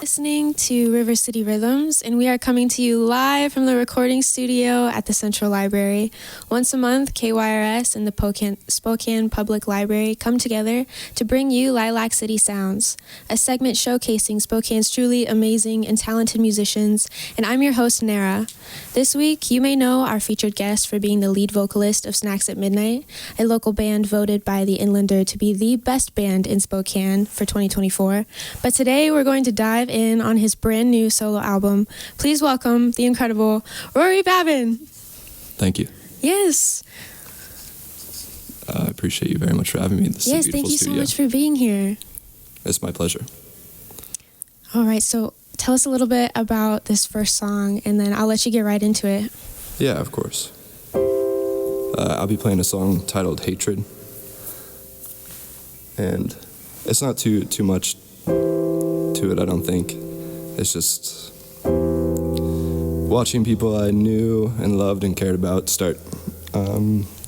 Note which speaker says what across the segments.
Speaker 1: Listening to River City Rhythms, and we are coming to you live from the recording studio at the Central Library. Once a month, KYRS and the Spokane Public Library come together to bring you Lilac City Sounds, a segment showcasing Spokane's truly amazing and talented musicians, and I'm your host, Nera. This week, you may know our featured guest for being the lead vocalist of Snacks at Midnight, a local band voted by the Inlander to be the best band in Spokane for 2024. But today, we're going to dive in on his brand new solo album. Please welcome the incredible Rory Babin.
Speaker 2: Thank you.
Speaker 1: Yes.
Speaker 2: I appreciate you very much for having me in this beautiful studio.
Speaker 1: Yes, thank you so much for being here.
Speaker 2: It's my pleasure.
Speaker 1: All right, so tell us a little bit about this first song, and then I'll let you get right into it.
Speaker 2: Yeah, of course. I'll be playing a song titled Hatred. And it's not too much to it, I don't think. It's just watching people I knew and loved and cared about start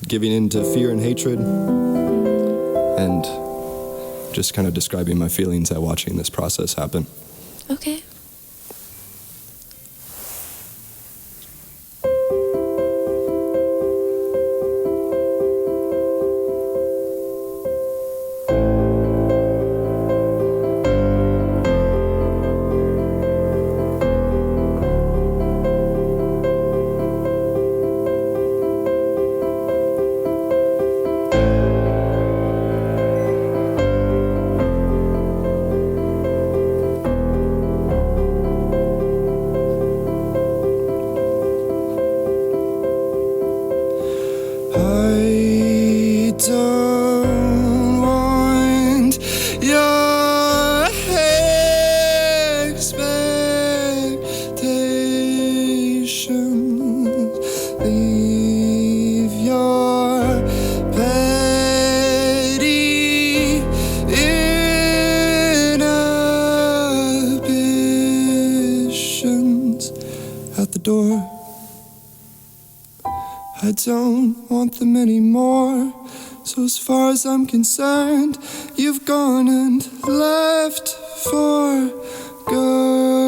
Speaker 2: giving in to fear and hatred, and just kind of describing my feelings at watching this process happen.
Speaker 1: Okay.
Speaker 3: I don't want them anymore. So as far as I'm concerned, you've gone and left for good.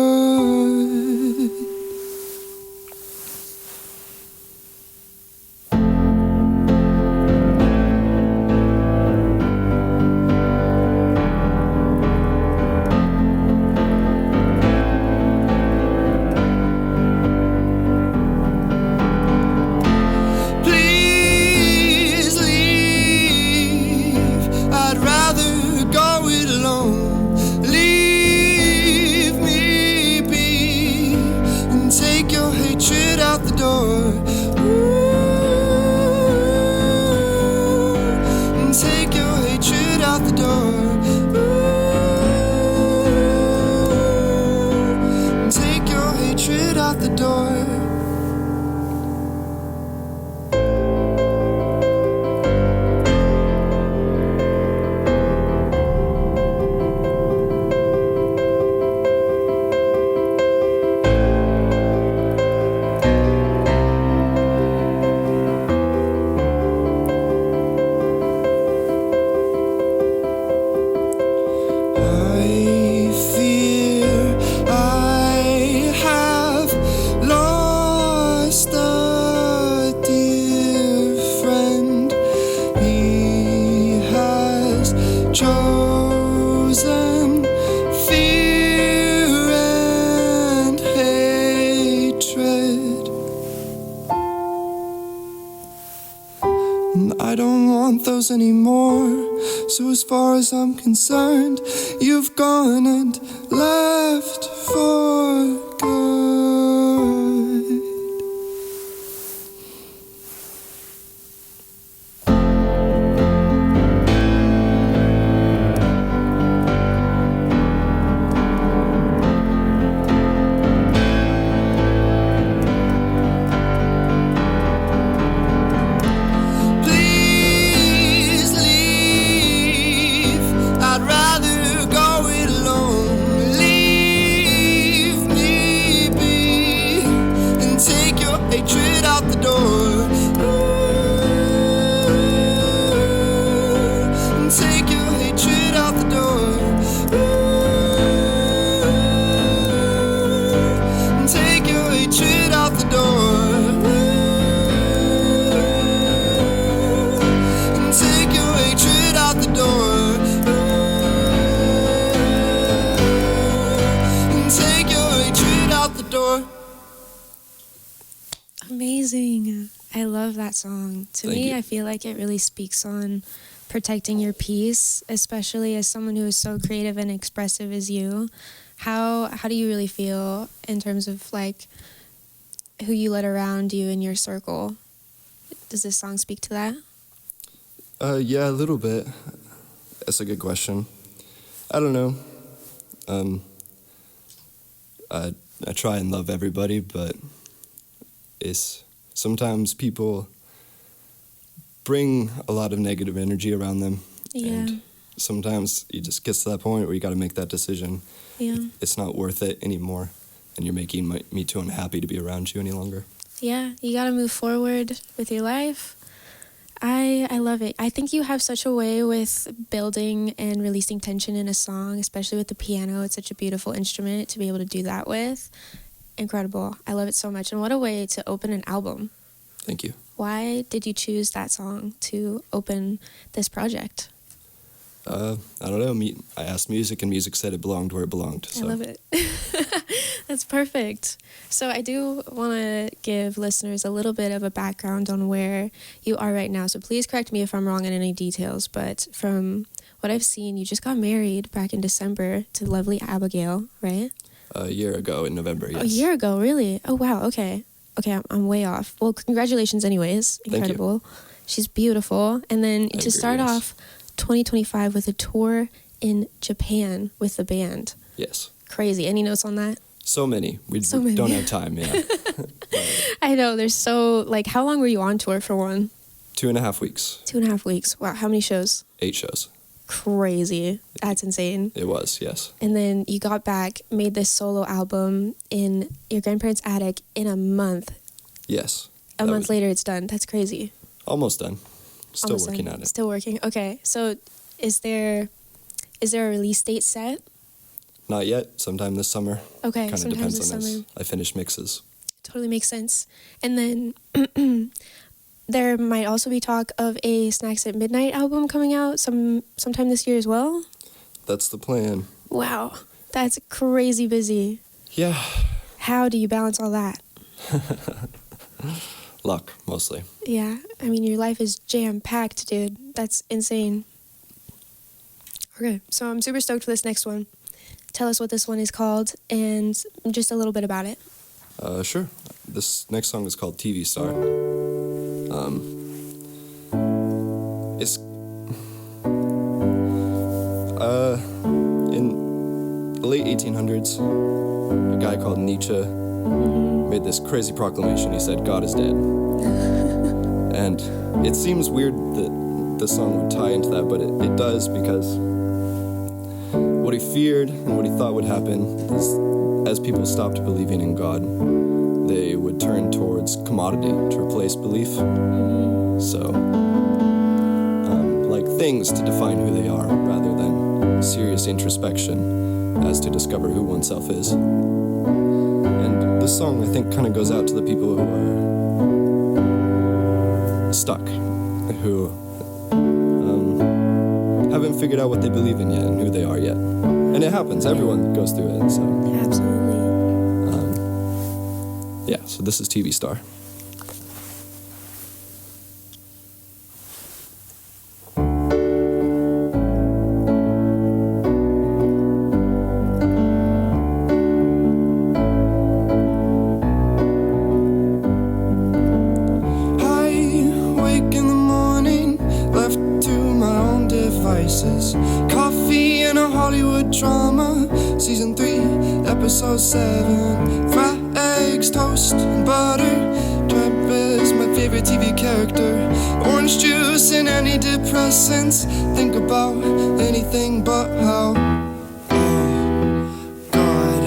Speaker 3: Anymore. So as far as I'm concerned, you've gone and left for good. I'd rather go it alone. Leave
Speaker 1: Amazing. I love that song. To
Speaker 2: Thank
Speaker 1: me,
Speaker 2: you.
Speaker 1: I feel like it really speaks on protecting your peace, especially as someone who is so creative and expressive as you. How do you really feel in terms of like who you let around you in your circle? Does this song speak to that?
Speaker 2: Yeah, a little bit. That's a good question. I don't know. I try and love everybody, but it's sometimes people bring a lot of negative energy around them.
Speaker 1: Yeah.
Speaker 2: And sometimes it just gets to that point where you got to make that decision.
Speaker 1: Yeah.
Speaker 2: It's not worth it anymore, and you're making me too unhappy to be around you any longer.
Speaker 1: Yeah, you got to move forward with your life. I love it. I think you have such a way with building and releasing tension in a song, especially with the piano. It's such a beautiful instrument to be able to do that with. Incredible. I love it so much. And what a way to open an album.
Speaker 2: Thank you.
Speaker 1: Why did you choose that song to open this project?
Speaker 2: I don't know. I asked music, and music said it belonged where it belonged. So.
Speaker 1: I love it. That's perfect. So I do want to give listeners a little bit of a background on where you are right now. So please correct me if I'm wrong in any details. But from what I've seen, you just got married back in December to lovely Abigail, right?
Speaker 2: A year ago in November, yes.
Speaker 1: A year ago, really? Oh, wow. Okay, I'm way off. Well, congratulations anyways. Incredible.
Speaker 2: Thank you.
Speaker 1: She's beautiful. And then
Speaker 2: I
Speaker 1: to
Speaker 2: agree,
Speaker 1: start
Speaker 2: yes.
Speaker 1: off 2025 with a tour in Japan with the band.
Speaker 2: Yes.
Speaker 1: Crazy. Any notes on that?
Speaker 2: So many. We
Speaker 1: So many.
Speaker 2: don't have time, yeah.
Speaker 1: I know. There's so, like, how long were you on tour for one?
Speaker 2: 2.5 weeks.
Speaker 1: 2.5 weeks. Wow. How many shows?
Speaker 2: 8 shows.
Speaker 1: Crazy. That's insane.
Speaker 2: It was, yes.
Speaker 1: And then you got back, made this solo album in your grandparents' attic in a month.
Speaker 2: Yes.
Speaker 1: A month later, it's done. That's crazy.
Speaker 2: Almost done. Still
Speaker 1: Almost
Speaker 2: working
Speaker 1: done.
Speaker 2: at it.
Speaker 1: Still working. Okay. So is there a release date set?
Speaker 2: Not yet. Sometime this summer.
Speaker 1: Okay.
Speaker 2: Kind of
Speaker 1: Sometimes
Speaker 2: depends
Speaker 1: this
Speaker 2: on
Speaker 1: summer.
Speaker 2: as I finish mixes.
Speaker 1: Totally makes sense. And then there might also be talk of a Snacks at Midnight album coming out sometime this year as well.
Speaker 2: That's the plan.
Speaker 1: Wow. That's crazy busy.
Speaker 2: Yeah.
Speaker 1: How do you balance all that?
Speaker 2: Luck, mostly.
Speaker 1: Yeah. I mean, your life is jam-packed, dude. That's insane. Okay. So I'm super stoked for this next one. Tell us what this one is called and just a little bit about it.
Speaker 2: Sure. This next song is called TV Star. It's in the late 1800s, a guy called Nietzsche made this crazy proclamation. He said, God is dead. And it seems weird that the song would tie into that, but it does, because what he feared and what he thought would happen is, as people stopped believing in God, they would turn towards commodity to replace belief. So, like things to define who they are, rather than serious introspection as to discover who oneself is. And this song, I think, kind of goes out to the people who are stuck, who haven't figured out what they believe in yet and who they are yet. And it happens. Everyone goes through it. So.
Speaker 1: Absolutely.
Speaker 2: Yeah, so this is TV Star.
Speaker 3: Coffee and a Hollywood drama. Season 3, episode 7. Fried eggs, toast, and butter. Trump is my favorite TV character. Orange juice and antidepressants. Think about anything but how. Oh, God.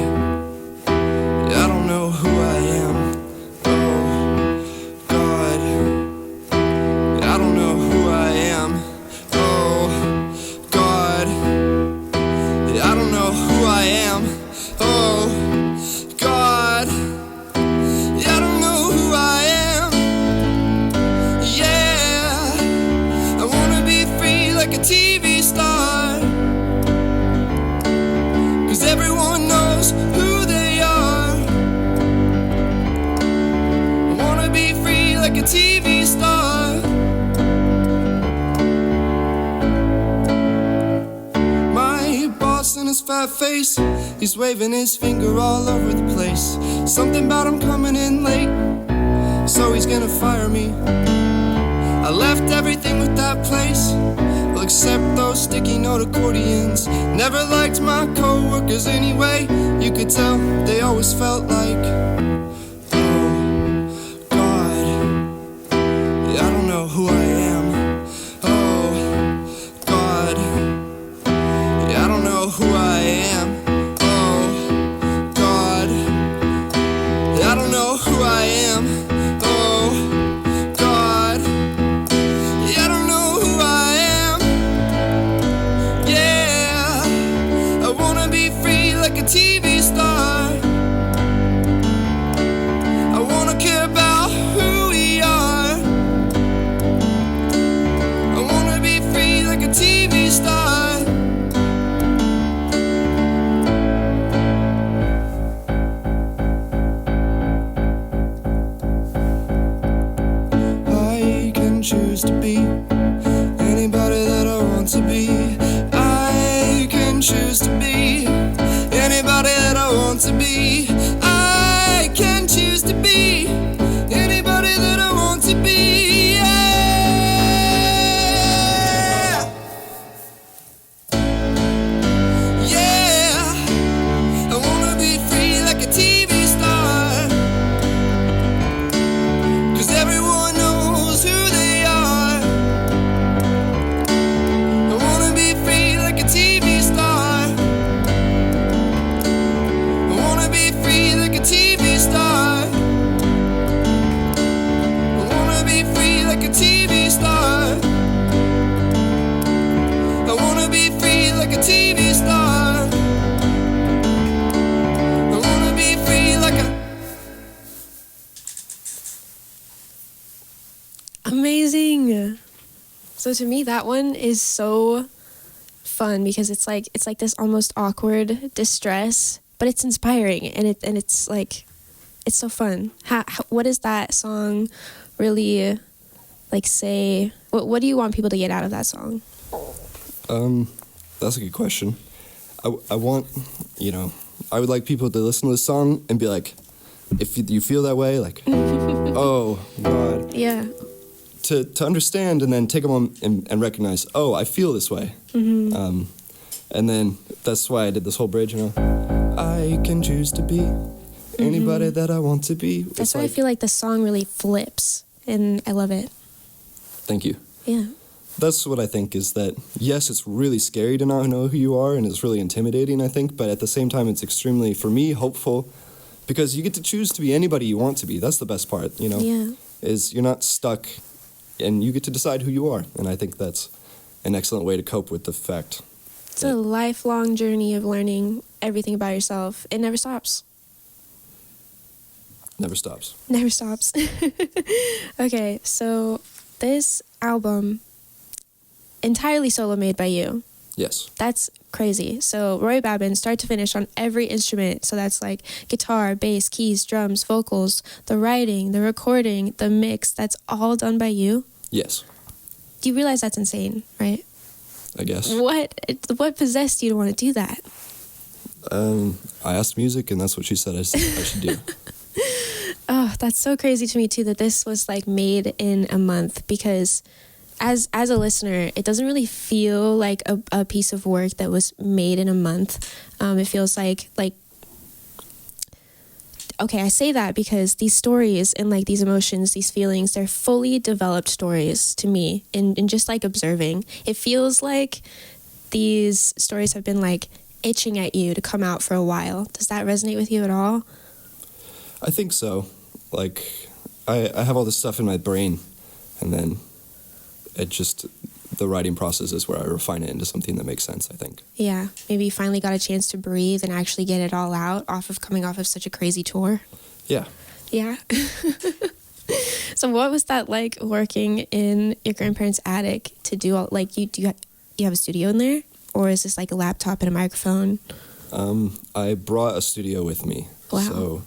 Speaker 3: I don't know who I am. Oh, God. I don't know who I am. I don't know who I am. Oh, God. I don't know who I am. Yeah. I wanna be free like a TV star. TV star. My boss and his fat face, he's waving his finger all over the place. Something about him coming in late, so he's gonna fire me. I left everything with that place, well, except those sticky note accordions. Never liked my co-workers anyway. You could tell they always felt like, oh, God, yeah, I don't know who I am. Oh, God, yeah, I don't know who I am. Oh, God, yeah, I don't know who I am. TV star. I wanna care about who we are. I wanna be free like a TV star. I can choose to be anybody that I want to be. I can choose to be anybody that I want to be. I can choose to be anybody that I want to be. Yeah. Yeah. I wanna be free like a TV star. 'Cause everyone knows who they are. I wanna be free like a TV star. TV star. I wanna be free like a TV star. I wanna be free like a TV star. I wanna be free like a...
Speaker 1: Amazing. So to me, that one is so fun because it's like this almost awkward distress, but it's inspiring, and it's like, it's so fun. What does that song really like say? What do you want people to get out of that song?
Speaker 2: That's a good question. I want, I would like people to listen to this song and be like, if you feel that way, like, oh God.
Speaker 1: Yeah.
Speaker 2: To understand and then take a moment and recognize, oh, I feel this way. Mm-hmm. And then that's why I did this whole bridge, I can choose to be anybody that I want to be.
Speaker 1: That's why I feel like the song really flips, and I love it.
Speaker 2: Thank you.
Speaker 1: Yeah.
Speaker 2: That's what I think is that, yes, it's really scary to not know who you are, and it's really intimidating, I think, but at the same time, it's extremely, for me, hopeful, because you get to choose to be anybody you want to be. That's the best part,
Speaker 1: Yeah.
Speaker 2: Is you're not stuck, and you get to decide who you are, and I think that's an excellent way to cope with the fact.
Speaker 1: It's a lifelong journey of learning everything about yourself. It never stops.
Speaker 2: Never stops.
Speaker 1: Never stops. Okay, so this album, entirely solo made by you.
Speaker 2: Yes.
Speaker 1: That's crazy. So Rory Babin, start to finish, on every instrument. So that's like guitar, bass, keys, drums, vocals, the writing, the recording, the mix. That's all done by you?
Speaker 2: Yes.
Speaker 1: Do you realize that's insane, right?
Speaker 2: I guess.
Speaker 1: What possessed you to want to do that?
Speaker 2: I asked music, and that's what she said I should do.
Speaker 1: Oh, that's so crazy to me too, that this was like made in a month, because as a listener, it doesn't really feel like a piece of work that was made in a month. It feels like okay, I say that because these stories and like these emotions, these feelings, they're fully developed stories to me in just like observing. It feels like these stories have been like itching at you to come out for a while. Does that resonate with you at all?
Speaker 2: I think so. Like, I have all this stuff in my brain, and then the writing process is where I refine it into something that makes sense, I think.
Speaker 1: Yeah, maybe you finally got a chance to breathe and actually get it all out coming off of such a crazy tour.
Speaker 2: Yeah.
Speaker 1: Yeah. So what was that like, working in your grandparents' attic to do all, like, you have a studio in there? Or is this like a laptop and a microphone?
Speaker 2: I brought a studio with me.
Speaker 1: Wow.
Speaker 2: So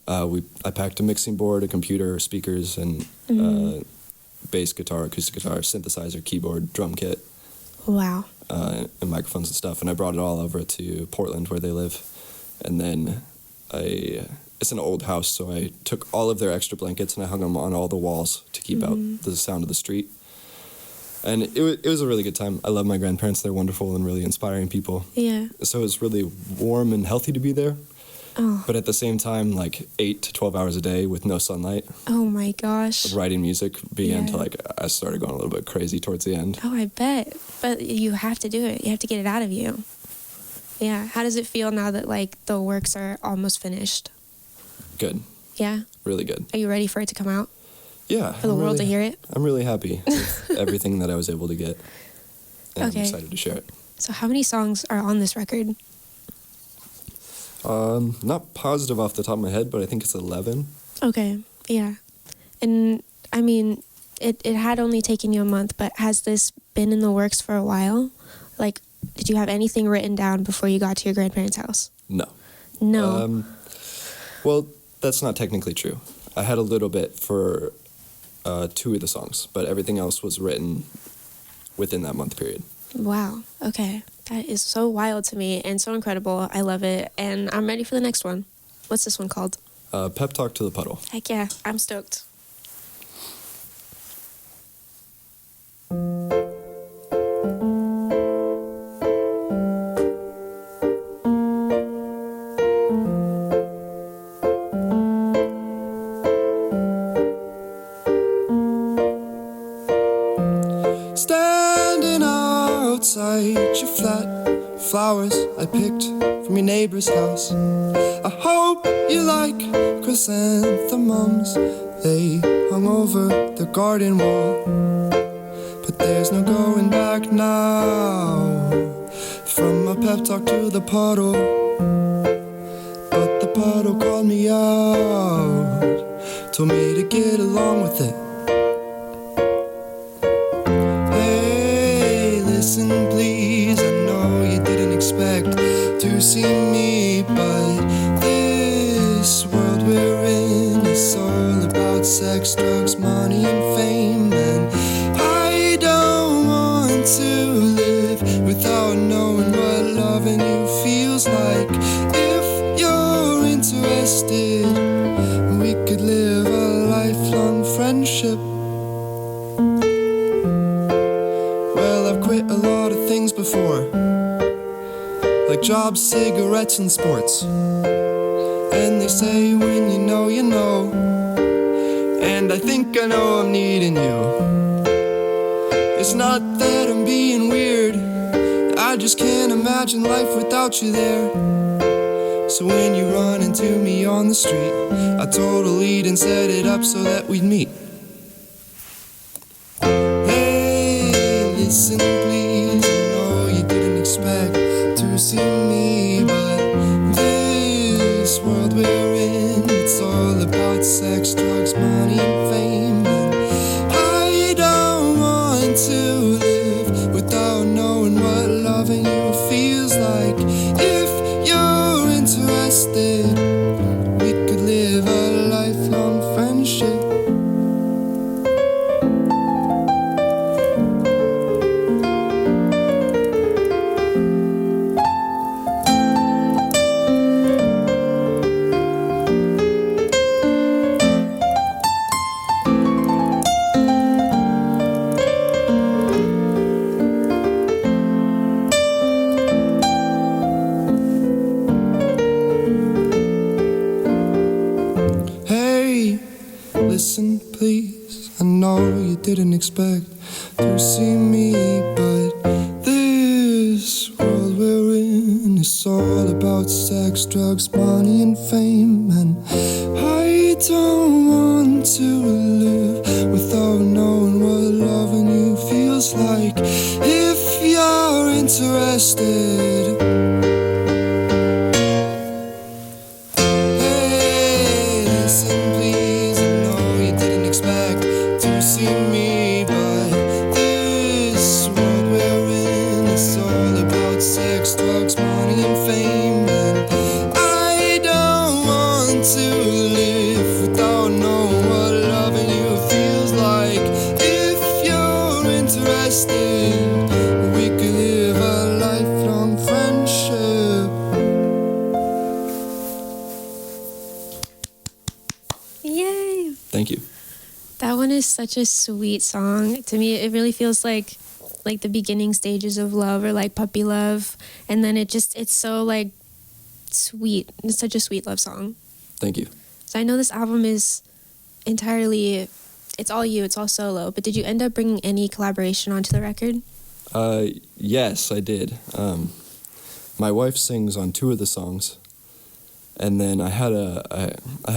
Speaker 2: I packed a mixing board, a computer, speakers, and bass guitar, acoustic guitar, synthesizer, keyboard, drum kit.
Speaker 1: Wow.
Speaker 2: And microphones and stuff. And I brought it all over to Portland where they live. And then it's an old house, so I took all of their extra blankets and I hung them on all the walls to keep out the sound of the street. And it was a really good time. I love my grandparents. They're wonderful and really inspiring people.
Speaker 1: Yeah.
Speaker 2: So it was really warm and healthy to be there.
Speaker 1: Oh.
Speaker 2: But at the same time, like 8 to 12 hours a day with no sunlight.
Speaker 1: Oh my gosh.
Speaker 2: Writing music began
Speaker 1: Yeah.
Speaker 2: to I started going a little bit crazy towards the end.
Speaker 1: Oh, I bet. But you have to do it. You have to get it out of you. Yeah. How does it feel now that the works are almost finished?
Speaker 2: Good.
Speaker 1: Yeah.
Speaker 2: Really good.
Speaker 1: Are you ready for it to come out?
Speaker 2: Yeah.
Speaker 1: For the world to hear it?
Speaker 2: I'm really happy with everything that I was able to get. And
Speaker 1: Okay.
Speaker 2: I'm excited to share it.
Speaker 1: So how many songs are on this record?
Speaker 2: Not positive off the top of my head, but I think it's 11.
Speaker 1: Okay. Yeah. And I mean, it had only taken you a month, but has this been in the works for a while? Did you have anything written down before you got to your grandparents' house?
Speaker 2: No.
Speaker 1: No.
Speaker 2: Well, that's not technically true. I had a little bit for 2 of the songs, but everything else was written within that month period.
Speaker 1: Wow. Okay. That is so wild to me and so incredible. I love it. And I'm ready for the next one. What's this one called?
Speaker 2: Pep Talk to the Puddle.
Speaker 1: Heck yeah. I'm stoked.
Speaker 3: Standing outside your flat, flowers I picked from your neighbor's house. I hope you like chrysanthemums, they hung over the garden wall. But there's no going back now, from a pep talk to the puddle. But the puddle called me out, told me to get along with it. Listen please, I know you didn't expect to see me, but this world we're in is all about sex, drugs, money and fame. And I don't want to live without knowing what loving you feels like. If you're interested, we could live a lifelong friendship. Quit a lot of things before, like jobs, cigarettes, and sports. And they say when you know, you know. And I think I know I'm needing you. It's not that I'm being weird, I just can't imagine life without you there. So when you run into me on the street, I told a lead and set it up so that we'd meet. Listen please, I know you didn't expect to see me, but this world we're in, it's all about sex, drugs, money and fame. And I don't want to live without knowing what loving you feels like. If you're interested, we could live a lifelong friendship. Listen please, I know you didn't expect to see me, but this world we're in is all about sex, drugs, money and fame. And I don't want to live without knowing what loving you feels like. If you're interested, drugs, money and fame. And I don't want to live
Speaker 2: Thank you.
Speaker 1: That one is such a sweet song. To me, it really feels like the beginning stages of love, or like puppy love. And then it's so like sweet. It's such a sweet love song.
Speaker 2: Thank you.
Speaker 1: So I know this album is entirely, it's all you, it's all solo, but did you end up bringing any collaboration onto the record?
Speaker 2: Yes, I did. My wife sings on 2 of the songs, and then I have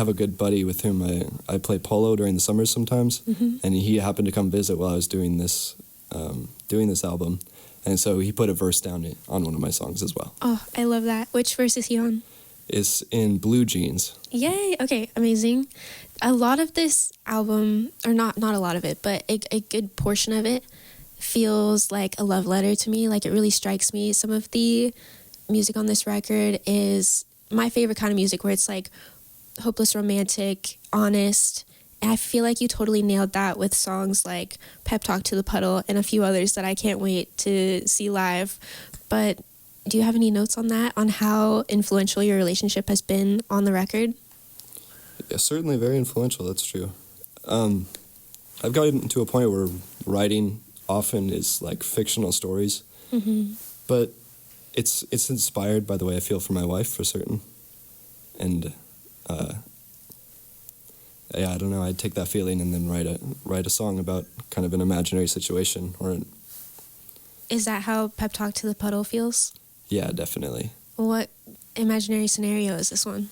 Speaker 2: a good buddy with whom I play polo during the summers sometimes, and he happened to come visit while I was doing this album, and so he put a verse down on one of my songs as well.
Speaker 1: Oh, I love that. Which verse is he on?
Speaker 2: It's in Blue Jeans.
Speaker 1: Yay! Okay, amazing. A lot of this album, or not a lot of it, but a good portion of it feels like a love letter to me. Like, it really strikes me. Some of the music on this record is my favorite kind of music, where it's like hopeless romantic, honest. And I feel like you totally nailed that with songs like Pep Talk to the Puddle and a few others that I can't wait to see live. But do you have any notes on that, on how influential your relationship has been on the record?
Speaker 2: Yeah, certainly very influential, that's true. I've gotten to a point where writing often is like fictional stories, but it's inspired by the way I feel for my wife, for certain. And yeah, I don't know, I'd take that feeling and then write a song about kind of an imaginary situation.
Speaker 1: Is that how Pep Talk to the Puddle feels?
Speaker 2: Yeah, definitely.
Speaker 1: What imaginary scenario is this one?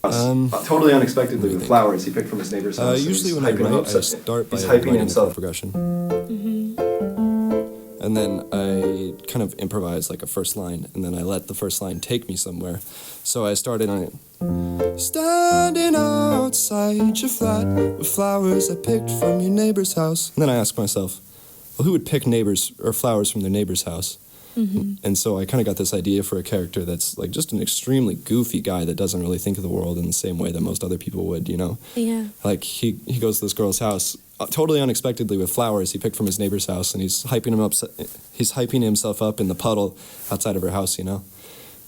Speaker 4: Totally unexpectedly with flowers he picked from his neighbor's house.
Speaker 2: Usually when I write, I start by
Speaker 4: hyping
Speaker 2: writing
Speaker 4: himself.
Speaker 2: a progression. And then I kind of improvise like a first line, and then I let the first line take me somewhere. So I started on it.
Speaker 3: Standing outside your flat with flowers I picked from your neighbor's house.
Speaker 2: And then I ask myself, well, who would pick neighbors or flowers from their neighbor's house? And so I kind of got this idea for a character that's like just an extremely goofy guy that doesn't really think of the world in the same way that most other people would, you know?
Speaker 1: Yeah.
Speaker 2: Like he goes to this girl's house totally unexpectedly with flowers he picked from his neighbor's house, and he's hyping himself up in the puddle outside of her house, you know?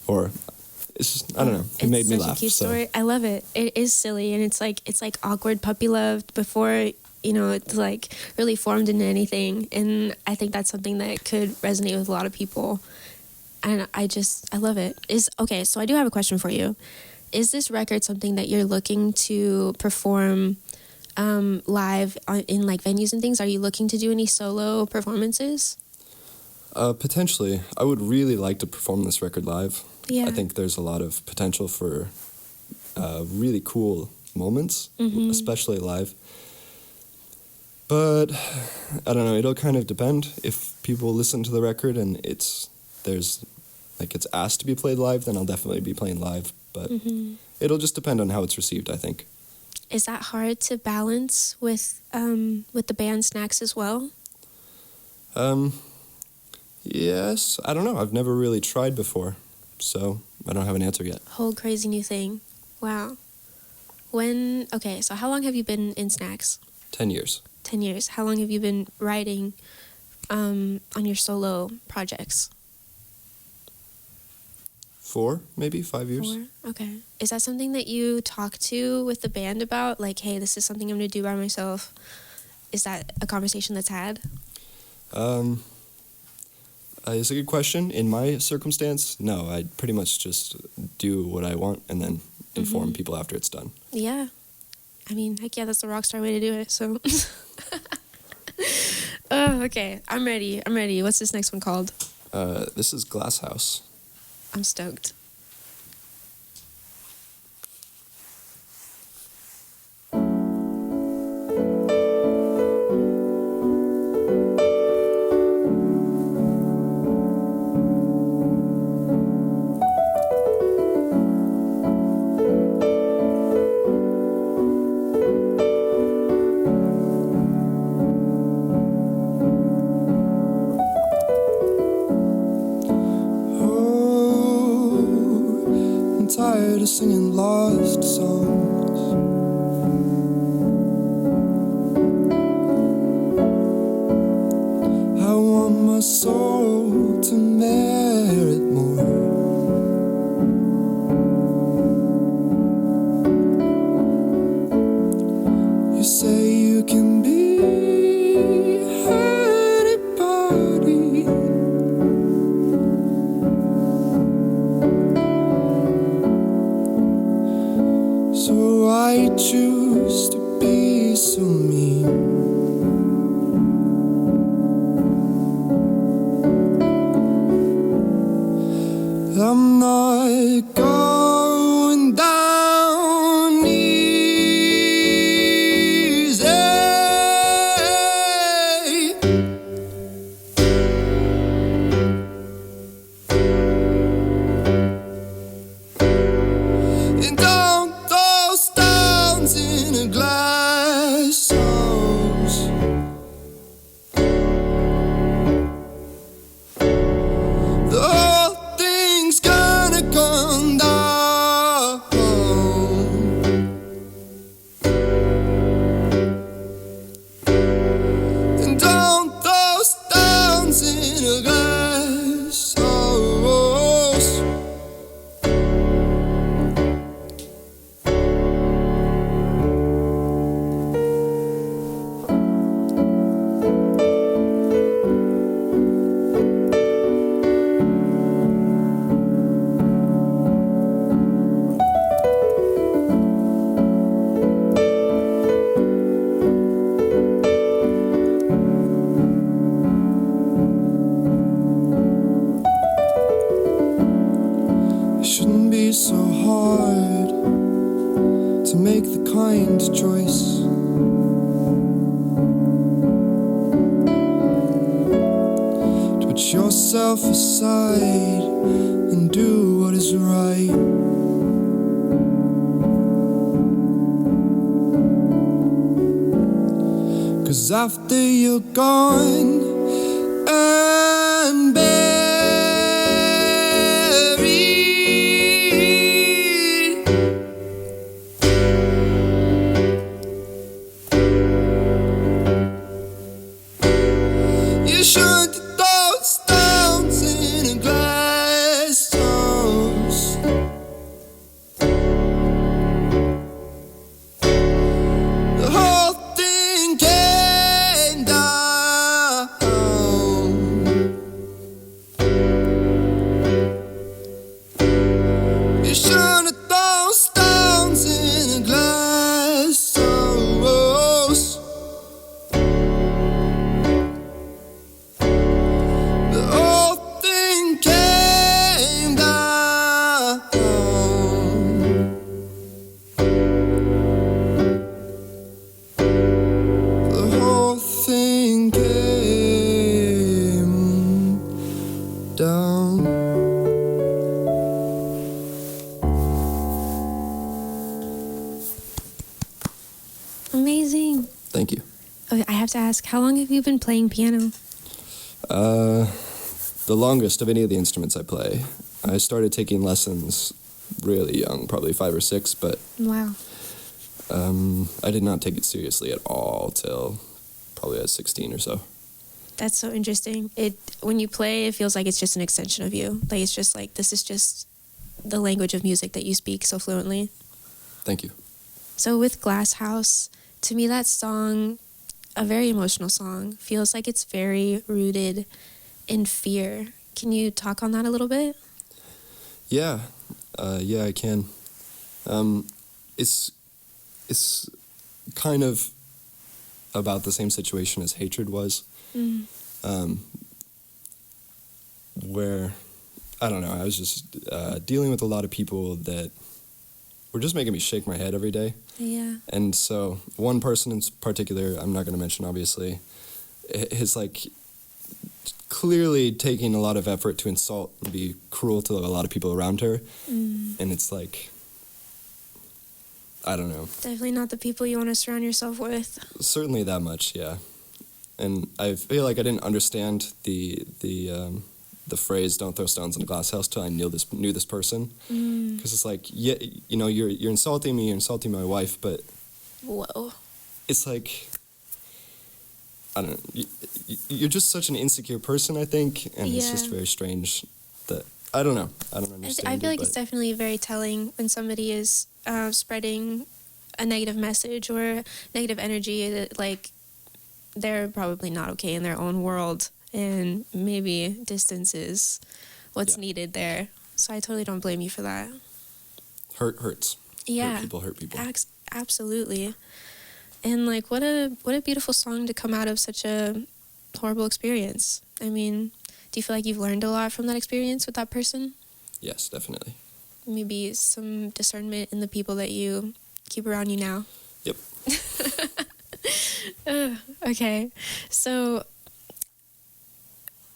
Speaker 2: Or it's just, I don't know. It made me laugh.
Speaker 1: It's such a cute story. I love it. It is silly, and it's like awkward puppy love before, you know, it's like really formed into anything. And I think that's something that could resonate with a lot of people. And I love it. Okay, so I do have a question for you. Is this record something that you're looking to perform live in like venues and things? Are you looking to do any solo performances?
Speaker 2: Potentially. I would really like to perform this record live.
Speaker 1: Yeah.
Speaker 2: I think there's a lot of potential for really cool moments, especially live. But I don't know, it'll kind of depend. If people listen to the record and it's asked to be played live, then I'll definitely be playing live. But it'll just depend on how it's received, I think.
Speaker 1: Is that hard to balance with the band Snacks as well?
Speaker 2: Yes, I don't know. I've never really tried before, so I don't have an answer yet.
Speaker 1: Whole crazy new thing. Wow. So how long have you been in Snacks?
Speaker 2: 10 years.
Speaker 1: 10 years. How long have you been writing on your solo projects?
Speaker 2: 4, maybe 5 years.
Speaker 1: 4? Okay. Is that something that you talk to with the band about? Like, hey, this is something I'm going to do by myself. Is that a conversation that's had?
Speaker 2: It's a good question. In my circumstance, no. I pretty much just do what I want and then inform people after it's done.
Speaker 1: Yeah. I mean, heck yeah, that's the rock star way to do it, so. Oh, okay. I'm ready. What's this next one called?
Speaker 2: This is Glass House.
Speaker 1: I'm stoked.
Speaker 3: Tired of singing lost songs. I want my soul to merit more. I choose to be so mean. I'm not going down easy. And don't throw stones in a glass house. The whole thing's gonna come down. And don't throw stones in a glass house. It shouldn't be so hard to make the kind choice. To put yourself aside and do what is right. 'Cause after you're gone and buried, you should throw stones in a glass house. The whole thing came down. You shouldn't throw stones in a glass house. The whole thing came down. The whole thing came down.
Speaker 1: Amazing.
Speaker 2: Thank you.
Speaker 1: Okay, I have to ask, how long have you been playing piano?
Speaker 2: The longest of any of the instruments I play. I started taking lessons really young, probably 5 or 6, but
Speaker 1: Wow.
Speaker 2: I did not take it seriously at all till probably at 16 or so.
Speaker 1: That's so interesting. When you play, it feels like it's just an extension of you. Like it's just like this is just the language of music that you speak so fluently.
Speaker 2: Thank you.
Speaker 1: So with Glass House, to me that song, a very emotional song, feels like it's very rooted in fear. Can you talk on that a little bit?
Speaker 2: Yeah, I can. It's kind of about the same situation as Hatred was, where, I don't know, I was just dealing with a lot of people that were just making me shake my head every day.
Speaker 1: Yeah.
Speaker 2: And so one person in particular, I'm not going to mention obviously, is like clearly taking a lot of effort to insult and be cruel to a lot of people around her. And it's like, I don't know.
Speaker 1: Definitely not the people you want to surround yourself with.
Speaker 2: Certainly that much, yeah. And I feel like I didn't understand the phrase "don't throw stones in a glass house" till I knew this person. Because it's like, yeah, you know, you're insulting me, you're insulting my wife, but
Speaker 1: Whoa.
Speaker 2: it's like, I don't know, you're just such an insecure person, I think, and it's just
Speaker 1: Yeah.
Speaker 2: very strange that, I don't know, I don't understand
Speaker 1: I feel
Speaker 2: it,
Speaker 1: like it's
Speaker 2: but
Speaker 1: definitely very telling when somebody is spreading a negative message or negative energy that, like, they're probably not okay in their own world, and maybe distance is what's
Speaker 2: Yeah.
Speaker 1: needed there. So I totally don't blame you for that.
Speaker 2: hurts.
Speaker 1: Yeah.
Speaker 2: Hurt people.
Speaker 1: Absolutely. And like what a beautiful song to come out of such a horrible experience. I mean, do you feel like you've learned a lot from that experience with that person?
Speaker 2: Yes, definitely.
Speaker 1: Maybe some discernment in the people that you keep around you now.
Speaker 2: Yep.
Speaker 1: Okay. So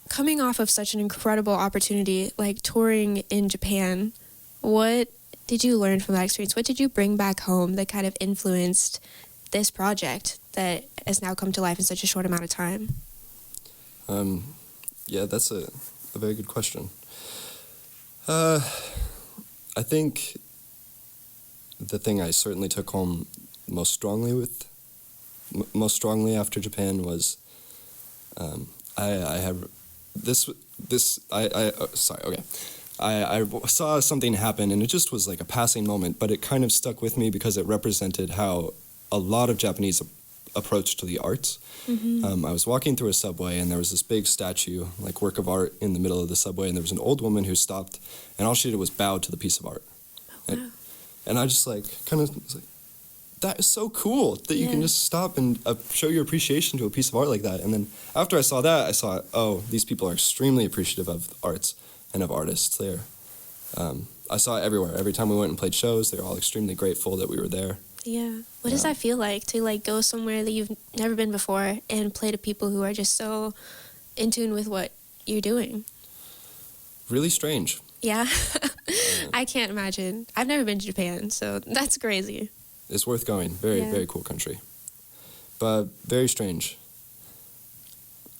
Speaker 1: coming off of such an incredible opportunity, like touring in Japan, what did you learn from that experience? What did you bring back home that kind of influenced this project that has now come to life in such a short amount of time?
Speaker 2: Yeah, that's a very good question. I think the thing I certainly took home most strongly after Japan was I saw something happen, and it just was like a passing moment, but it kind of stuck with me because it represented how a lot of Japanese approach to the arts. I was walking through a subway, and there was this big statue, like work of art, in the middle of the subway, and there was an old woman who stopped, and all she did was bow to the piece of art.
Speaker 1: Oh, wow.
Speaker 2: And I just like kind of was like, that is so cool that you can just stop and show your appreciation to a piece of art like that. And then after I saw that, I saw, oh, these people are extremely appreciative of arts and of artists. I saw it everywhere. Every time we went and played shows, they were all extremely grateful that we were there.
Speaker 1: Yeah. What does that feel like to like go somewhere that you've never been before and play to people who are just so in tune with what you're doing?
Speaker 2: Really strange.
Speaker 1: Yeah. I can't imagine. I've never been to Japan, so that's crazy.
Speaker 2: It's worth going. Very cool country. But very strange.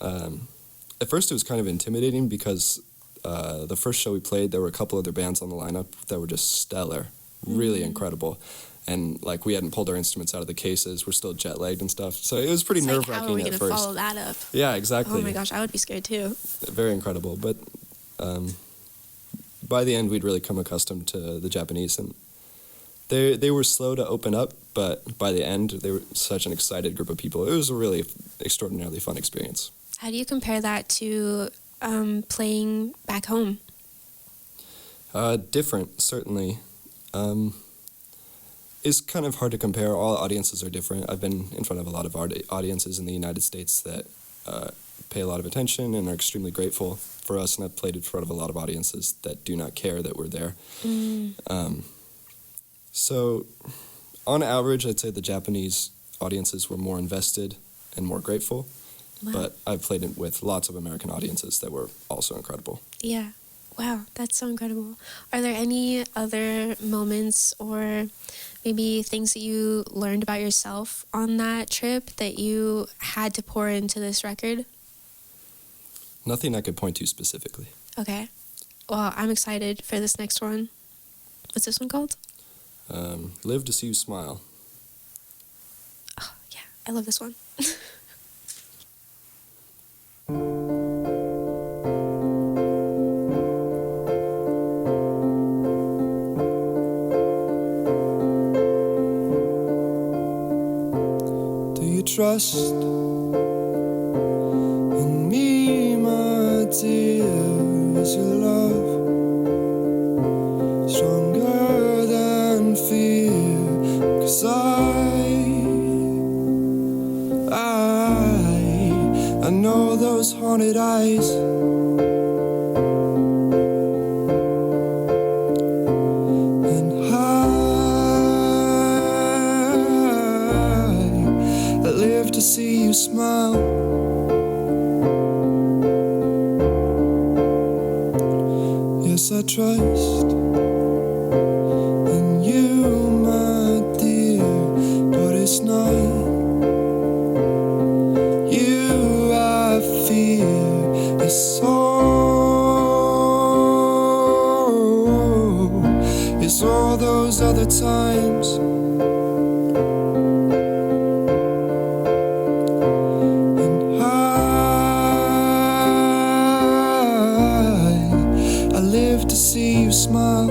Speaker 2: At first it was kind of intimidating because the first show we played, there were a couple other bands on the lineup that were just stellar, really incredible. And like we hadn't pulled our instruments out of the cases, we're still jet lagged and stuff. So it was pretty nerve-wracking
Speaker 1: how are we
Speaker 2: at
Speaker 1: gonna
Speaker 2: first.
Speaker 1: follow that up?
Speaker 2: Yeah, exactly.
Speaker 1: Oh my gosh, I would be scared too.
Speaker 2: Very incredible. But by the end, we'd really come accustomed to the Japanese, and they were slow to open up, but by the end, they were such an excited group of people. It was a really extraordinarily fun experience.
Speaker 1: How do you compare that to playing back home?
Speaker 2: Different, certainly. It's kind of hard to compare. All audiences are different. I've been in front of a lot of audiences in the United States that pay a lot of attention and are extremely grateful for us, and I've played in front of a lot of audiences that do not care that we're there. So, on average, I'd say the Japanese audiences were more invested and more grateful, but I've played it with lots of American audiences that were also incredible.
Speaker 1: Yeah. Wow, that's so incredible. Are there any other moments or maybe things that you learned about yourself on that trip that you had to pour into this record?
Speaker 2: Nothing I could point to specifically.
Speaker 1: Okay. Well, I'm excited for this next one. What's this one called?
Speaker 2: Live to See You Smile.
Speaker 1: Oh, yeah, I love this one.
Speaker 3: Trust in me, my dear. Is your love stronger than fear? 'Cause I know those haunted eyes. See you smile. Yes, I trust in you, my dear, but it's not you I fear. It's all those other times. See you smile.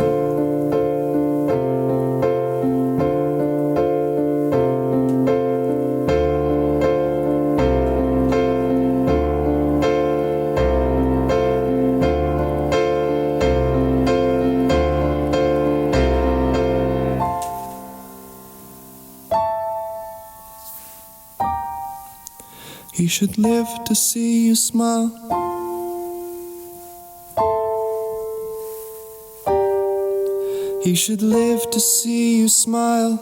Speaker 3: He should live to see you smile. He should live to see you smile.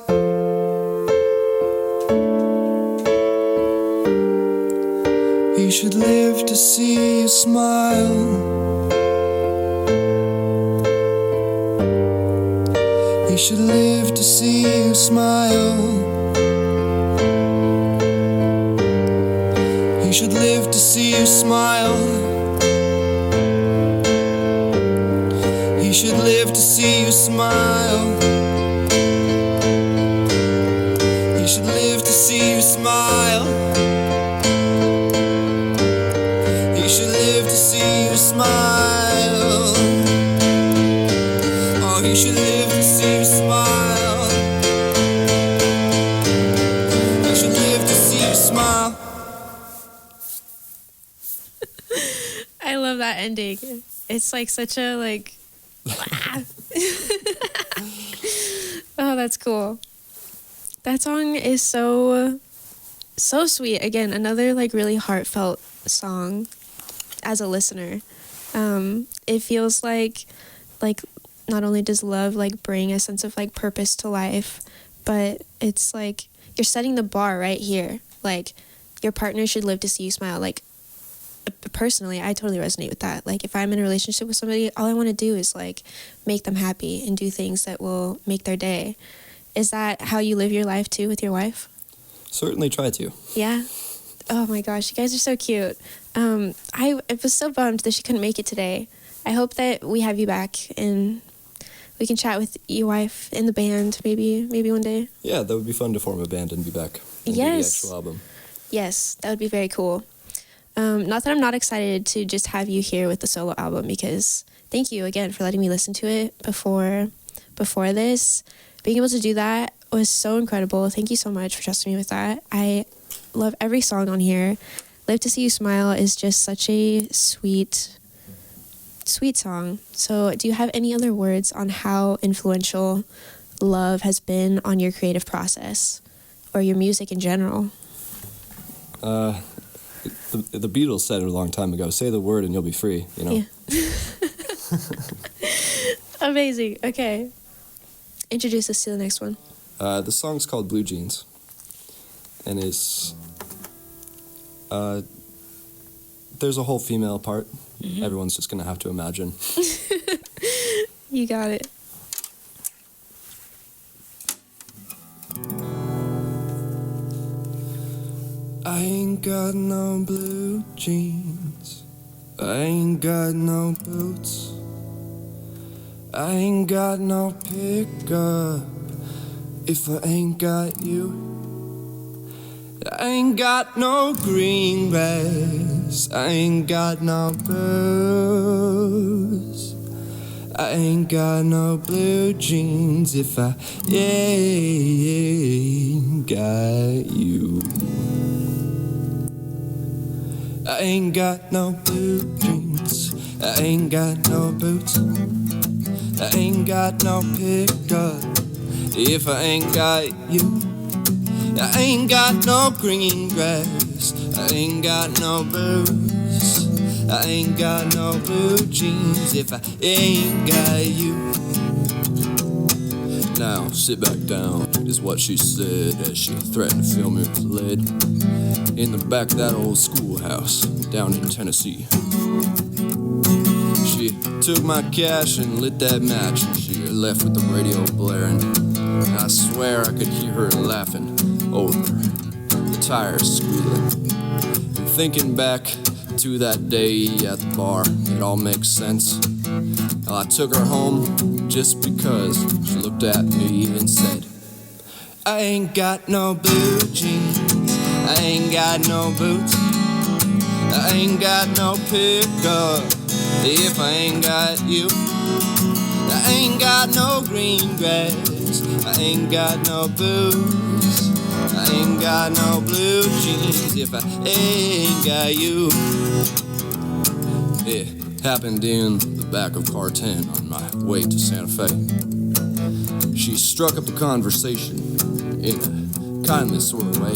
Speaker 3: He should live to see you smile. He should live to see you smile. He should live to see you smile. He should live to see you smile. He should live to see you smile. He should live to see you smile. Oh, he should live to see you smile. He should live to see you smile.
Speaker 1: I love that ending. It's like such a like. Oh, that's cool. That song is so sweet. Again, another like really heartfelt song as a listener. It feels like not only does love like bring a sense of like purpose to life, but it's like you're setting the bar right here. Like your partner should live to see you smile. Like personally, I totally resonate with that. Like if I'm in a relationship with somebody, all I want to do is like make them happy and do things that will make their day. Is that how you live your life too with your wife?
Speaker 2: Certainly try to.
Speaker 1: Yeah. Oh my gosh, you guys are so cute. I was so bummed that she couldn't make it today. I hope that we have you back and we can chat with your wife in the band maybe one day.
Speaker 2: Yeah, that would be fun to form a band and be back. And do
Speaker 1: Yes.
Speaker 2: the actual album.
Speaker 1: Yes, that would be very cool. Not that I'm not excited to just have you here with the solo album, because thank you again for letting me listen to it before this. Being able to do that was so incredible. Thank you so much for trusting me with that. I love every song on here. Live to See You Smile is just such a sweet song. So do you have any other words on how influential love has been on your creative process or your music in general?
Speaker 2: The Beatles said it a long time ago, say the word and you'll be free, you know?
Speaker 1: Yeah. Amazing. Okay. Introduce us to the next one.
Speaker 2: The song's called Blue Jeans, and it's there's a whole female part. Mm-hmm. Everyone's just gonna have to imagine.
Speaker 1: You got it.
Speaker 3: I ain't got no blue jeans. I ain't got no boots. I ain't got no pickup if I ain't got you. I ain't got no green grass. I ain't got no boots. I ain't got no blue jeans if I ain't got you. I ain't got no blue jeans. I ain't got no boots. I ain't got no pickup if I ain't got you. I ain't got no green grass. I ain't got no boots. I ain't got no blue jeans if I ain't got you.
Speaker 2: Now sit back down is what she said as she threatened to fill me with lead in the back of that old schoolhouse down in Tennessee. She took my cash and lit that match, and she left with the radio blaring. And I swear I could hear her laughing over the tires squealing. And thinking back to that day at the bar, it all makes sense. Well, I took her home just because she looked at me and said,
Speaker 3: I ain't got no blue jeans. I ain't got no boots. I ain't got no pickup if I ain't got you. I ain't got no green grass. I ain't got no boots. I ain't got no blue jeans if I ain't got you.
Speaker 2: it happened in the back of car 10 on my way to Santa Fe. She struck up a conversation in a
Speaker 5: kindly sort of way.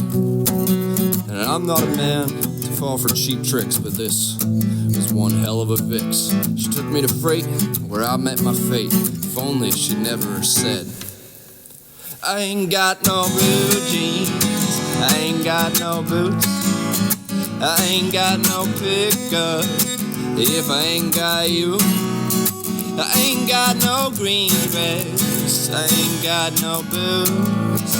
Speaker 5: And I'm not a man to fall for cheap tricks, but this was one hell of a fix. She took me to freight, where I met my fate. If only she never said, I ain't got no blue jeans, I ain't got no boots, I ain't got no pickup if I ain't got you. I ain't got no green dress, I ain't got no boots,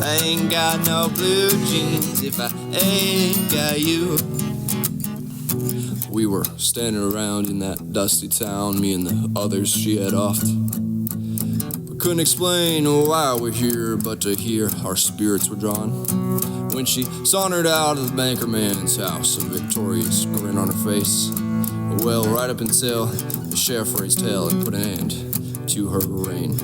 Speaker 5: I ain't got no blue jeans if I ain't got you. We were standing around in that dusty town, me and the others she had offed. We couldn't explain why we're here, but to hear our spirits were drawn. When she sauntered out of the banker man's house, a victorious grin on her face. Well, right up until the sheriff raised hell and put an end to her reign.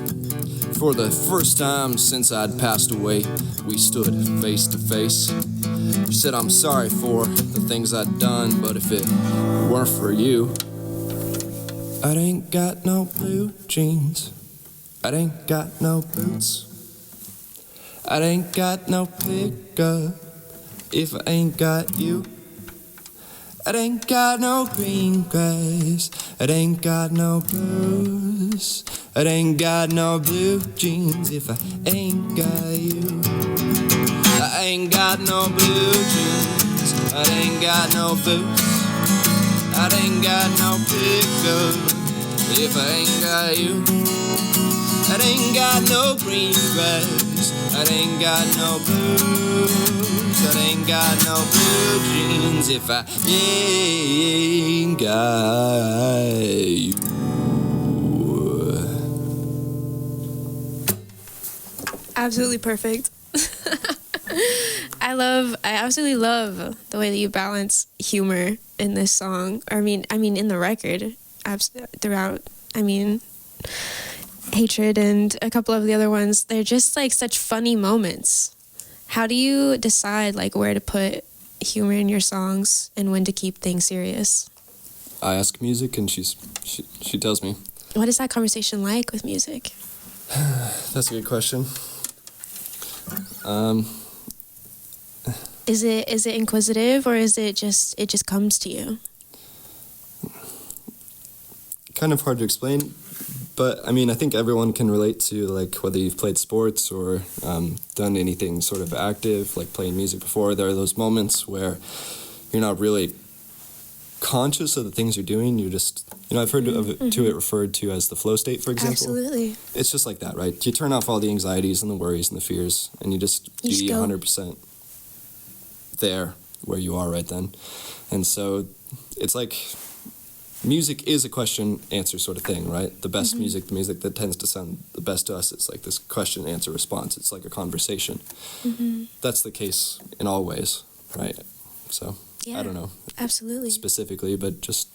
Speaker 5: For the first time since I'd passed away, we stood face to face. She said, I'm sorry for the things I'd done, but if it weren't for you, I ain't got no blue jeans, I ain't got no boots, I ain't got no pickup if I ain't got you. I ain't got no green grass, I ain't got no blues, I ain't got no blue jeans if I ain't got you. I ain't got no blue jeans, I ain't got no boots, I ain't got no pickup if I ain't got you. I ain't got no green grass, I ain't got no blues, I ain't got no blue jeans if I ain't got you.
Speaker 1: Absolutely perfect. I absolutely love the way that you balance humor in this song. I mean in the record, throughout. Hatred and a couple of the other ones, they're just like such funny moments. How do you decide like where to put humor in your songs and when to keep things serious?
Speaker 2: I ask music and she tells me.
Speaker 1: What is that conversation like with music?
Speaker 2: That's a good question.
Speaker 1: Is it inquisitive, or is it just comes to you?
Speaker 2: Kind of hard to explain, but I mean, I think everyone can relate to, like, whether you've played sports or done anything sort of active, like playing music before. There are those moments where you're not really conscious of the things you're doing. You're just, I've heard of it, to it referred to as the flow state, for example.
Speaker 1: Absolutely.
Speaker 2: It's just like that, right? You turn off all the anxieties and the worries and the fears, and you just be 100% there where you are right then. And so it's like music is a question-answer sort of thing, right? The best music, the music that tends to sound the best to us, it's like this question-answer response. It's like a conversation. That's the case in all ways, right? So,
Speaker 1: yeah,
Speaker 2: I don't know.
Speaker 1: Absolutely.
Speaker 2: Specifically, but just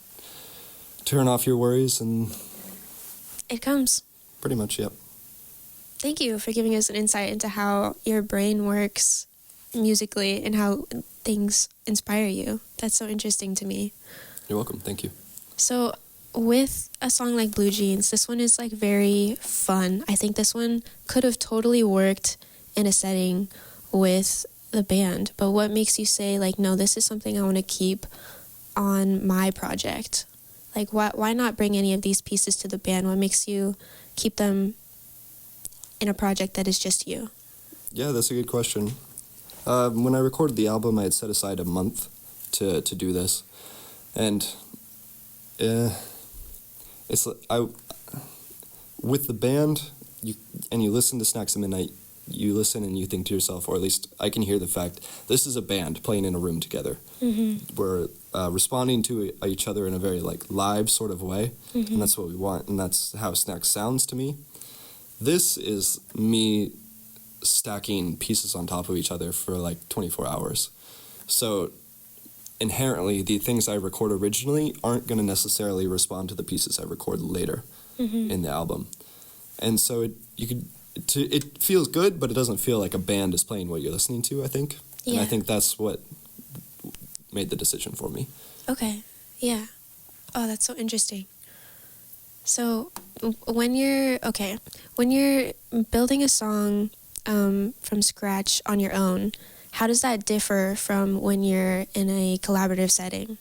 Speaker 2: turn off your worries and...
Speaker 1: It comes.
Speaker 2: Pretty much, yep.
Speaker 1: Thank you for giving us an insight into how your brain works musically and how things inspire you. That's so interesting to me.
Speaker 2: You're welcome. Thank you.
Speaker 1: So with a song like Blue Jeans, this one is like very fun. I think this one could have totally worked in a setting with the band. But what makes you say, like, no, this is something I want to keep on my project? Like, why not bring any of these pieces to the band? What makes you keep them in a project that is just you? Yeah,
Speaker 2: that's a good question. When I recorded the album, I had set aside a month to do this. And it's with the band, you listen to Snacks at Midnight, you listen and you think to yourself, or at least I can hear the fact, this is a band playing in a room together. We're responding to each other in a very like live sort of way, and that's what we want, and that's how Snacks sounds to me. This is me stacking pieces on top of each other for like 24 hours. So inherently, the things I record originally aren't going to necessarily respond to the pieces I record later in the album. And so it feels good, but it doesn't feel like a band is playing what you're listening to, I think. Yeah. And I think that's what made the decision for me. Okay, yeah. Oh, that's so interesting. So when you're building a song
Speaker 1: from scratch on your own, how does that differ from when you're in a collaborative setting?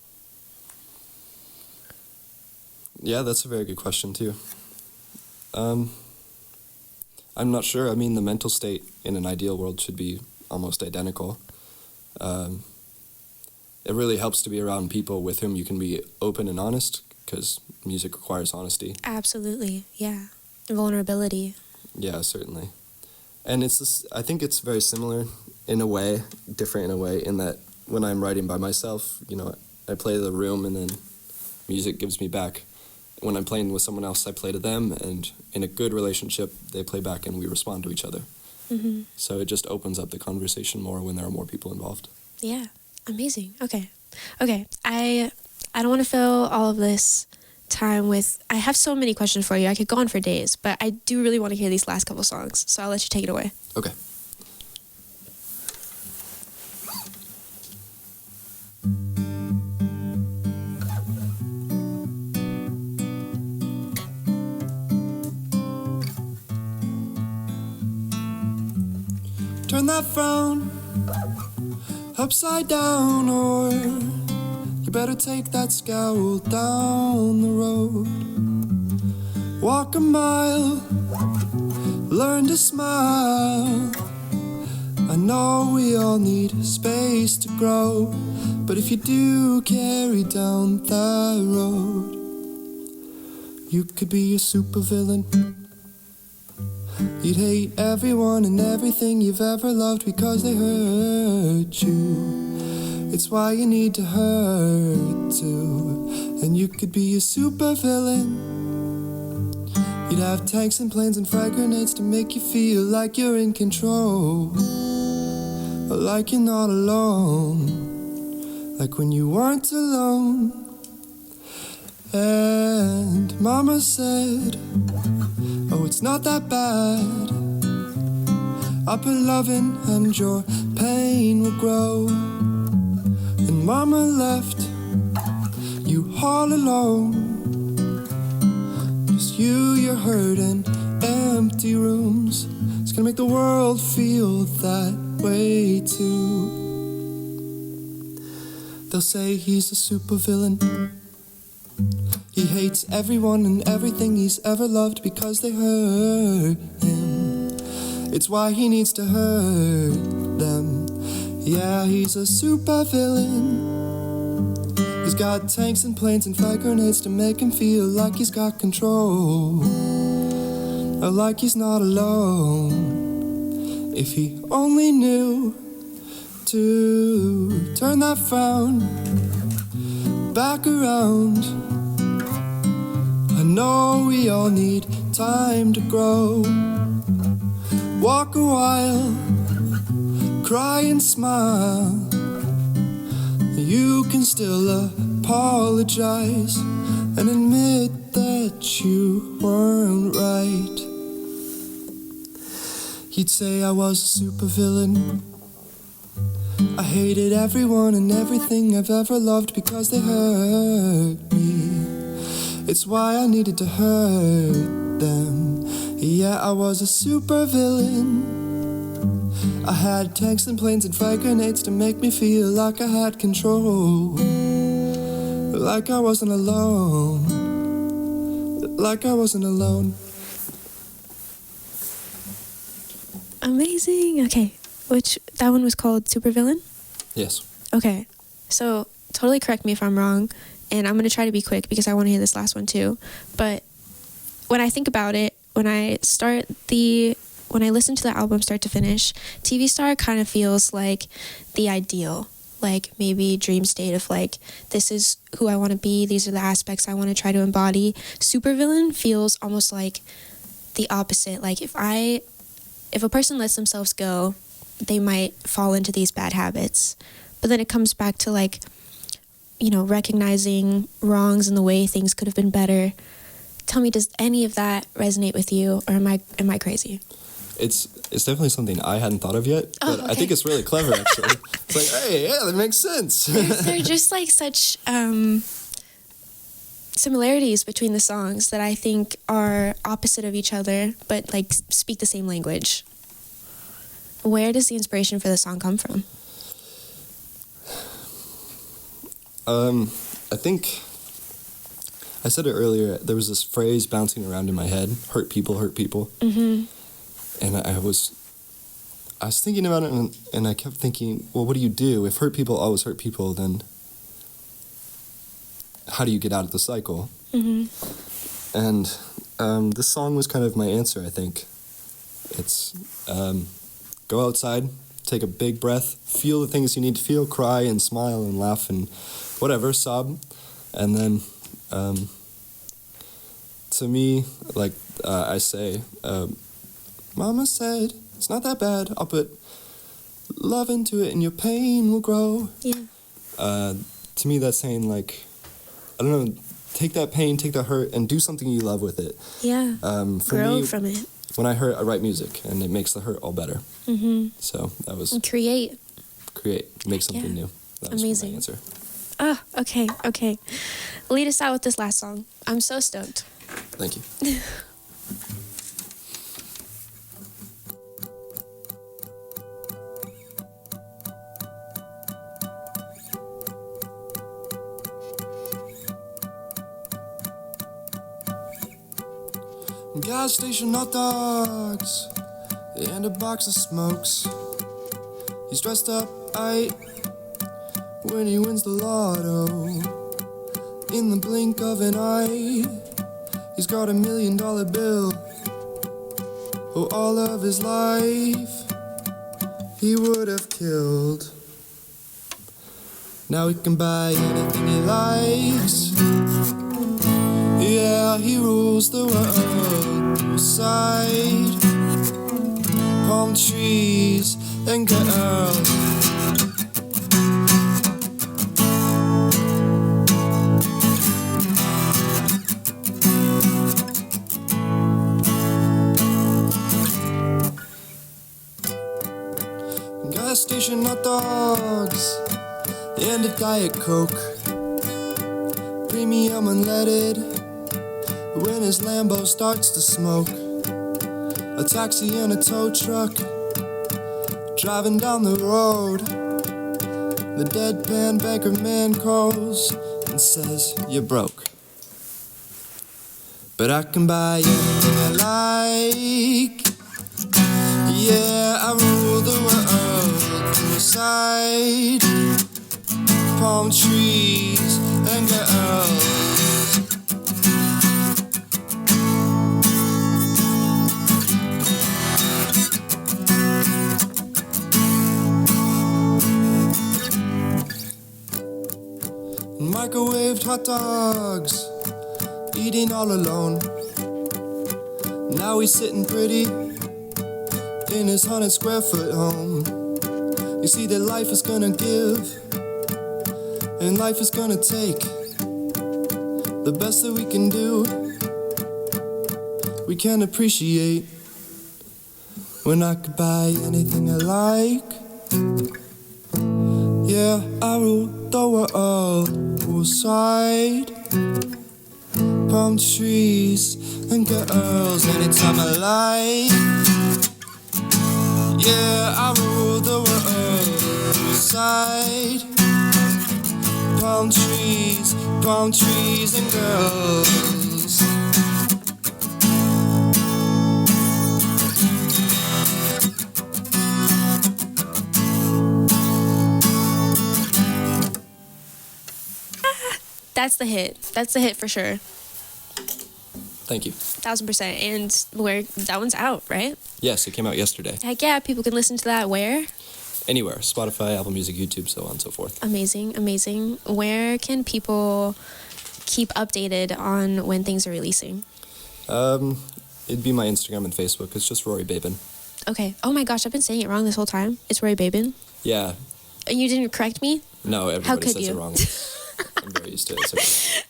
Speaker 2: Yeah, that's a very good question, too. I'm not sure. I mean, the mental state in an ideal world should be almost identical. It really helps to be around people with whom you can be open and honest, because music requires honesty.
Speaker 1: Absolutely, yeah. Vulnerability.
Speaker 2: Yeah, certainly. And it's this, I think it's very similar in a way, different in a way, in that when I'm writing by myself, you know, I play to the room and then music gives me back. When I'm playing with someone else, I play to them, and in a good relationship, they play back and we respond to each other.
Speaker 1: Mm-hmm.
Speaker 2: So it just opens up the conversation more when there are more people involved.
Speaker 1: Yeah, amazing. Okay. I don't want to fill all of this time with... I have so many questions for you. I could go on for days, but I do really want to hear these last couple songs, so I'll let you take it away.
Speaker 2: Okay.
Speaker 3: Turn that frown upside down, or you better take that scowl down the road. Walk a mile, learn to smile. I know we all need space to grow, but if you do carry down that road, you could be a supervillain. You'd hate everyone and everything you've ever loved because they hurt you. It's why you need to hurt too. And you could be a supervillain. You'd have tanks and planes and frag grenades to make you feel like you're in control, but like you're not alone, like when you weren't alone. And Mama said, oh, it's not that bad. I put love in and your pain will grow. And Mama left you all alone. Just you, your hurt, and empty rooms. It's gonna make the world feel that way too. They'll say he's a supervillain. He hates everyone and everything he's ever loved because they hurt him. It's why he needs to hurt them. Yeah, he's a supervillain. He's got tanks and planes and frag grenades to make him feel like he's got control, or like he's not alone. If he only knew to turn that frown back around. I know we all need time to grow. Walk a while, cry and smile. You can still apologize and admit that you weren't right. He'd say I was a supervillain. I hated everyone and everything I've ever loved because they hurt me. It's why I needed to hurt them. Yeah, I was a supervillain. I had tanks and planes and frag grenades to make me feel like I had control, like I wasn't alone, like I wasn't alone.
Speaker 1: Amazing. Okay, that one was called Supervillain?
Speaker 2: Yes.
Speaker 1: Okay, so totally correct me if I'm wrong, and I'm going to try to be quick because I want to hear this last one too. But when I think about it, when I listen to the album start to finish, TV Star kind of feels like the ideal, like maybe dream state of like, this is who I want to be, these are the aspects I want to try to embody. Supervillain feels almost like the opposite. Like if a person lets themselves go, they might fall into these bad habits. But then it comes back to like, recognizing wrongs and the way things could have been better. Tell me, does any of that resonate with you, or am I crazy?
Speaker 2: It's definitely something I hadn't thought of yet, but
Speaker 1: okay.
Speaker 2: I think it's really clever, actually. It's like, hey, yeah, that makes sense.
Speaker 1: They're just like such similarities between the songs that I think are opposite of each other, but like speak the same language. Where does the inspiration for the song come from?
Speaker 2: I think I said it earlier. There was this phrase bouncing around in my head: "Hurt people, hurt people."
Speaker 1: Mm-hmm.
Speaker 2: And I was thinking about it, and I kept thinking, well, what do you do if hurt people always hurt people? Then how do you get out of the cycle?
Speaker 1: Mm-hmm.
Speaker 2: And this song was kind of my answer. I think it's go outside, take a big breath, feel the things you need to feel, cry and smile and laugh and whatever, sob. And then to me, like I say, Mama said, it's not that bad. I'll put love into it and your pain will grow.
Speaker 1: Yeah.
Speaker 2: To me, that's saying, like, I don't know, take that pain, take that hurt, and do something you love with it.
Speaker 1: Yeah.
Speaker 2: For
Speaker 1: Grow
Speaker 2: me,
Speaker 1: from it.
Speaker 2: when I hurt, I write music, and it makes the hurt all better.
Speaker 1: Mm-hmm.
Speaker 2: So that was
Speaker 1: And create.
Speaker 2: make something new. That was
Speaker 1: Amazing.
Speaker 2: my answer.
Speaker 1: Oh, okay. Lead us out with this last song. I'm so stoked.
Speaker 2: Thank you.
Speaker 3: Gas station hot dogs and a box of smokes. He's dressed up right when he wins the lotto. In the blink of an eye, he's got $1 million bill. Oh, all of his life he would have killed. Now he can buy anything he likes. Yeah, he rules the world. Poolside, palm trees and girls. Gas station hot dogs and a Diet Coke. Premium unleaded when his Lambo starts to smoke. A taxi and a tow truck driving down the road. The deadpan banker man calls and says, you're broke. But I can buy anything I like. Yeah, I rule the world. Poolside, palm trees and girls. Microwaved hot dogs, eating all alone. Now he's sitting pretty in his 100-square-foot home. You see that life is gonna give, and life is gonna take. The best that we can do, we can appreciate. When I could buy anything I like. Yeah, I rule the world. Poolside, palm trees and girls anytime I like. Yeah, I rule the world. Poolside, palm trees and girls.
Speaker 1: That's the hit. That's the hit for sure.
Speaker 2: Thank you.
Speaker 1: 1000%. And where that one's out, right?
Speaker 2: Yes, it came out yesterday.
Speaker 1: Heck yeah, people can listen to that where?
Speaker 2: Anywhere. Spotify, Apple Music, YouTube, so on and so forth.
Speaker 1: Amazing. Where can people keep updated on when things are releasing?
Speaker 2: It'd be my Instagram and Facebook. It's just Rory Babin.
Speaker 1: Okay. Oh my gosh, I've been saying it wrong this whole time. It's Rory Babin.
Speaker 2: Yeah.
Speaker 1: And you didn't correct me?
Speaker 2: No, everybody
Speaker 1: could
Speaker 2: says
Speaker 1: you?
Speaker 2: it wrong. I'm very used to it. It's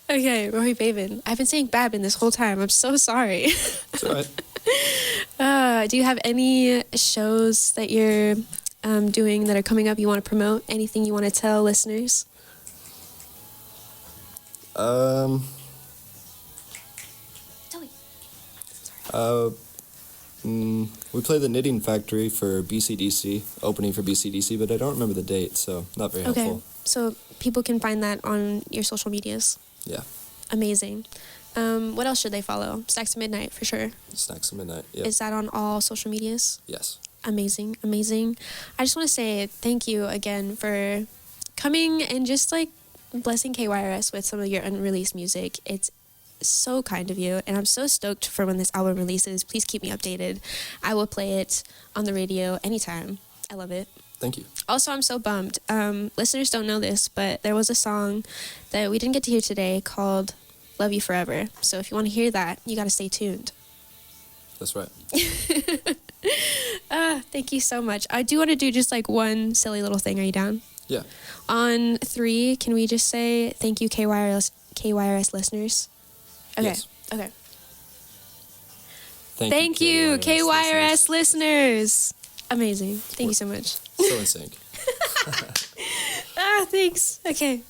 Speaker 2: okay.
Speaker 1: Okay, Rory Babin. I've been saying Babin this whole time. I'm so sorry.
Speaker 2: It's all right.
Speaker 1: Do you have any shows that you're doing that are coming up you want to promote? Anything you want to tell listeners?
Speaker 2: We play the Knitting Factory for BCDC, opening for BCDC, but I don't remember the date, so not very
Speaker 1: Okay,
Speaker 2: helpful.
Speaker 1: so people can find that on your social medias.
Speaker 2: Yeah,
Speaker 1: Amazing. What else should they follow? Stacks of Midnight, for sure.
Speaker 2: Snacks at Midnight. Yep.
Speaker 1: Is that on all social medias?
Speaker 2: Yes.
Speaker 1: Amazing, amazing. I just want to say thank you again for coming and just like blessing KYRS with some of your unreleased music. It's so kind of you, and I'm so stoked for when this album releases. Please keep me updated. I will play it on the radio anytime. I love it.
Speaker 2: Thank you.
Speaker 1: Also, I'm so bummed. Listeners don't know this, but there was a song that we didn't get to hear today called Love You Forever. So if you want to hear that, you got to stay tuned.
Speaker 2: That's right.
Speaker 1: Thank you so much. I do want to do just like one silly little thing. Are you down?
Speaker 2: Yeah.
Speaker 1: On 3, can we just say thank you, KYRS listeners? Okay.
Speaker 2: Yes.
Speaker 1: Okay.
Speaker 2: Thank
Speaker 1: you,
Speaker 2: listeners.
Speaker 1: KYRS listeners. Amazing. Thank you so much.
Speaker 2: So in sync.
Speaker 1: Thanks. Okay.